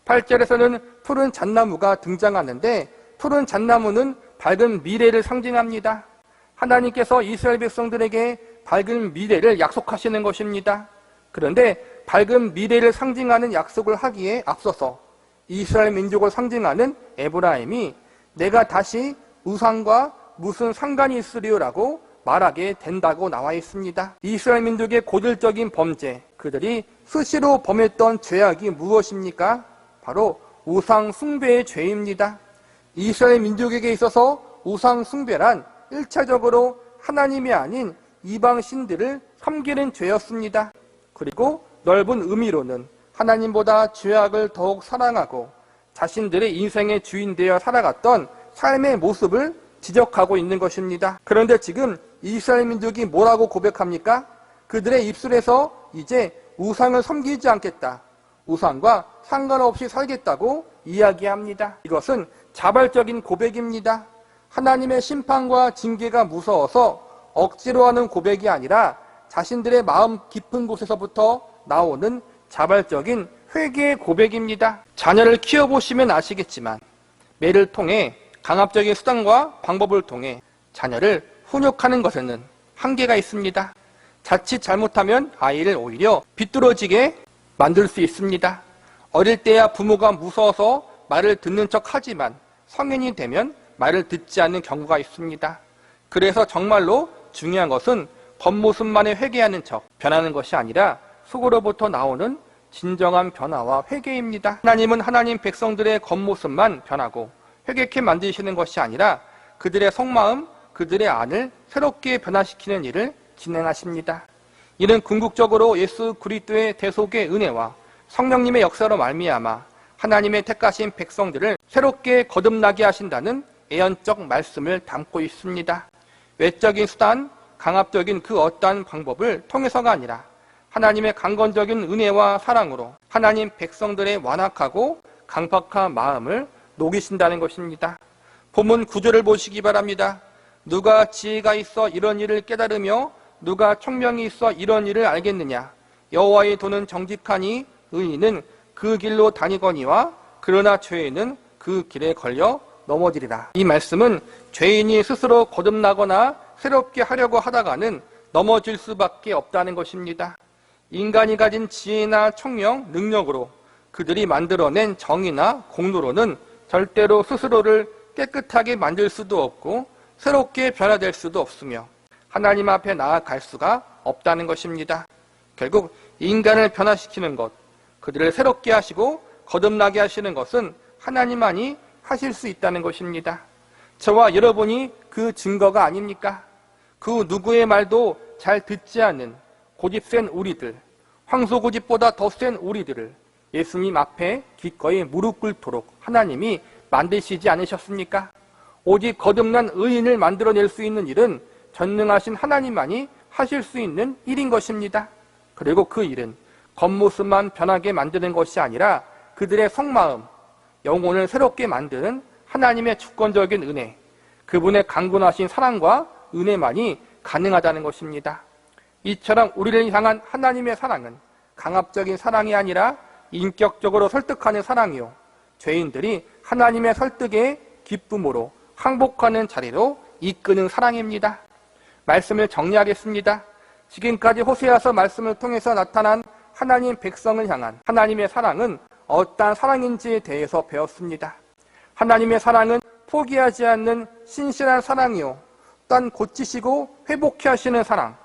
8절에서는 푸른 잣나무가 등장하는데 푸른 잣나무는 밝은 미래를 상징합니다. 하나님께서 이스라엘 백성들에게 밝은 미래를 약속하시는 것입니다. 그런데 밝은 미래를 상징하는 약속을 하기에 앞서서 이스라엘 민족을 상징하는 에브라임이 내가 다시 우상과 무슨 상관이 있으리요라고 말하게 된다고 나와 있습니다. 이스라엘 민족의 고질적인 범죄, 그들이 수시로 범했던 죄악이 무엇입니까? 바로 우상 숭배의 죄입니다. 이스라엘 민족에게 있어서 우상 숭배란 1차적으로 하나님이 아닌 이방 신들을 섬기는 죄였습니다. 그리고 넓은 의미로는 하나님보다 죄악을 더욱 사랑하고 자신들의 인생의 주인 되어 살아갔던 삶의 모습을 지적하고 있는 것입니다. 그런데 지금 이스라엘 민족이 뭐라고 고백합니까? 그들의 입술에서 이제 우상을 섬기지 않겠다, 우상과 상관없이 살겠다고 이야기합니다. 이것은 자발적인 고백입니다. 하나님의 심판과 징계가 무서워서 억지로 하는 고백이 아니라 자신들의 마음 깊은 곳에서부터 나오는 자발적인 회개의 고백입니다. 자녀를 키워보시면 아시겠지만 매를 통해 강압적인 수단과 방법을 통해 자녀를 훈육하는 것에는 한계가 있습니다. 자칫 잘못하면 아이를 오히려 비뚤어지게 만들 수 있습니다. 어릴 때야 부모가 무서워서 말을 듣는 척 하지만 성인이 되면 말을 듣지 않는 경우가 있습니다. 그래서 정말로 중요한 것은 겉모습만에 회개하는 척 변하는 것이 아니라 속으로부터 나오는 진정한 변화와 회개입니다. 하나님은 하나님 백성들의 겉모습만 변하고 회개케 만드시는 것이 아니라 그들의 속마음, 그들의 안을 새롭게 변화시키는 일을 진행하십니다. 이는 궁극적으로 예수 그리스도의 대속의 은혜와 성령님의 역사로 말미암아 하나님의 택하신 백성들을 새롭게 거듭나게 하신다는 예언적 말씀을 담고 있습니다. 외적인 수단, 강압적인 그 어떠한 방법을 통해서가 아니라 하나님의 강건적인 은혜와 사랑으로 하나님 백성들의 완악하고 강팍한 마음을 녹이신다는 것입니다. 본문 9절을 보시기 바랍니다. 누가 지혜가 있어 이런 일을 깨달으며 누가 총명이 있어 이런 일을 알겠느냐. 여호와의 도는 정직하니 의인은 그 길로 다니거니와 그러나 죄인은 그 길에 걸려 넘어지리라. 이 말씀은 죄인이 스스로 거듭나거나 새롭게 하려고 하다가는 넘어질 수밖에 없다는 것입니다. 인간이 가진 지혜나 총명, 능력으로 그들이 만들어낸 정의나 공로로는 절대로 스스로를 깨끗하게 만들 수도 없고 새롭게 변화될 수도 없으며 하나님 앞에 나아갈 수가 없다는 것입니다. 결국 인간을 변화시키는 것, 그들을 새롭게 하시고 거듭나게 하시는 것은 하나님만이 하실 수 있다는 것입니다. 저와 여러분이 그 증거가 아닙니까? 그 누구의 말도 잘 듣지 않는 고집센 우리들, 황소고집보다 더 센 우리들을 예수님 앞에 기꺼이 무릎 꿇도록 하나님이 만드시지 않으셨습니까? 오직 거듭난 의인을 만들어낼 수 있는 일은 전능하신 하나님만이 하실 수 있는 일인 것입니다. 그리고 그 일은 겉모습만 변하게 만드는 것이 아니라 그들의 속마음, 영혼을 새롭게 만드는 하나님의 주권적인 은혜, 그분의 강건하신 사랑과 은혜만이 가능하다는 것입니다. 이처럼 우리를 향한 하나님의 사랑은 강압적인 사랑이 아니라 인격적으로 설득하는 사랑이요, 죄인들이 하나님의 설득의 기쁨으로 항복하는 자리로 이끄는 사랑입니다. 말씀을 정리하겠습니다. 지금까지 호세아서 말씀을 통해서 나타난 하나님 백성을 향한 하나님의 사랑은 어떠한 사랑인지에 대해서 배웠습니다. 하나님의 사랑은 포기하지 않는 신실한 사랑이요, 또한 고치시고 회복케 하시는 사랑,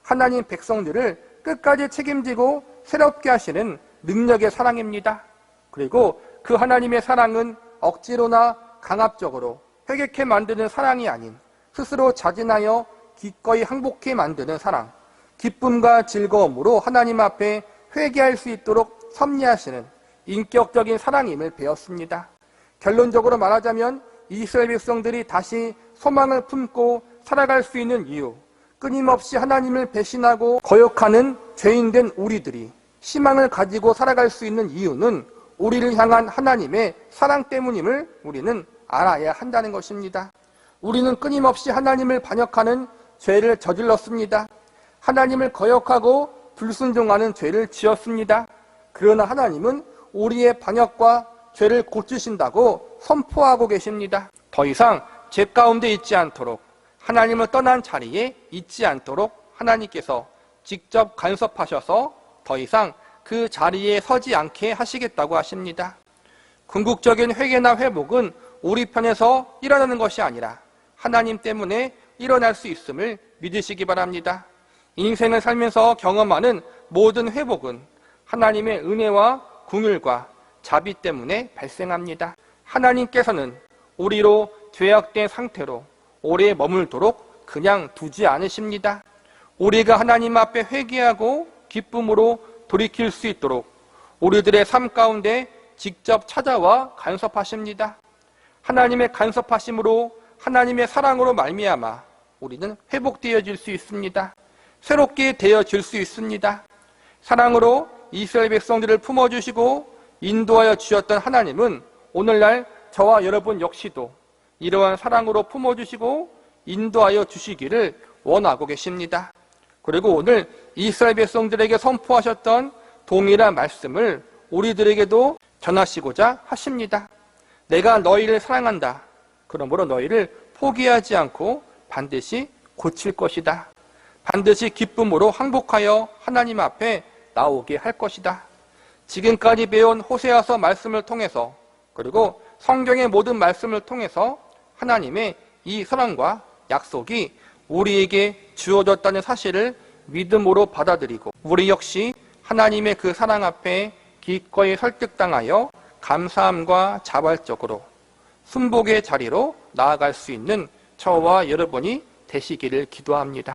하나님 백성들을 끝까지 책임지고 새롭게 하시는 능력의 사랑입니다. 그리고 그 하나님의 사랑은 억지로나 강압적으로 회개케 만드는 사랑이 아닌 스스로 자진하여 기꺼이 항복케 만드는 사랑, 기쁨과 즐거움으로 하나님 앞에 회개할 수 있도록 섭리하시는 인격적인 사랑임을 배웠습니다. 결론적으로 말하자면 이스라엘 백성들이 다시 소망을 품고 살아갈 수 있는 이유, 끊임없이 하나님을 배신하고 거역하는 죄인된 우리들이 희망을 가지고 살아갈 수 있는 이유는 우리를 향한 하나님의 사랑 때문임을 우리는 알아야 한다는 것입니다. 우리는 끊임없이 하나님을 반역하는 죄를 저질렀습니다. 하나님을 거역하고 불순종하는 죄를 지었습니다. 그러나 하나님은 우리의 반역과 죄를 고치신다고 선포하고 계십니다. 더 이상 죄 가운데 있지 않도록, 하나님을 떠난 자리에 있지 않도록 하나님께서 직접 간섭하셔서 더 이상 그 자리에 서지 않게 하시겠다고 하십니다. 궁극적인 회개나 회복은 우리 편에서 일어나는 것이 아니라 하나님 때문에 일어날 수 있음을 믿으시기 바랍니다. 인생을 살면서 경험하는 모든 회복은 하나님의 은혜와 긍휼과 자비 때문에 발생합니다. 하나님께서는 우리로 죄악된 상태로 오래 머물도록 그냥 두지 않으십니다. 우리가 하나님 앞에 회개하고 기쁨으로 돌이킬 수 있도록 우리들의 삶 가운데 직접 찾아와 간섭하십니다. 하나님의 간섭하심으로, 하나님의 사랑으로 말미암아 우리는 회복되어질 수 있습니다. 새롭게 되어질 수 있습니다. 사랑으로 이스라엘 백성들을 품어주시고 인도하여 주셨던 하나님은 오늘날 저와 여러분 역시도 이러한 사랑으로 품어주시고 인도하여 주시기를 원하고 계십니다. 그리고 오늘 이스라엘 백성들에게 선포하셨던 동일한 말씀을 우리들에게도 전하시고자 하십니다. 내가 너희를 사랑한다. 그러므로 너희를 포기하지 않고 반드시 고칠 것이다. 반드시 기쁨으로 항복하여 하나님 앞에 나오게 할 것이다. 지금까지 배운 호세아서 말씀을 통해서, 그리고 성경의 모든 말씀을 통해서 하나님의 이 사랑과 약속이 우리에게 주어졌다는 사실을 믿음으로 받아들이고, 우리 역시 하나님의 그 사랑 앞에 기꺼이 설득당하여 감사함과 자발적으로 순복의 자리로 나아갈 수 있는 저와 여러분이 되시기를 기도합니다.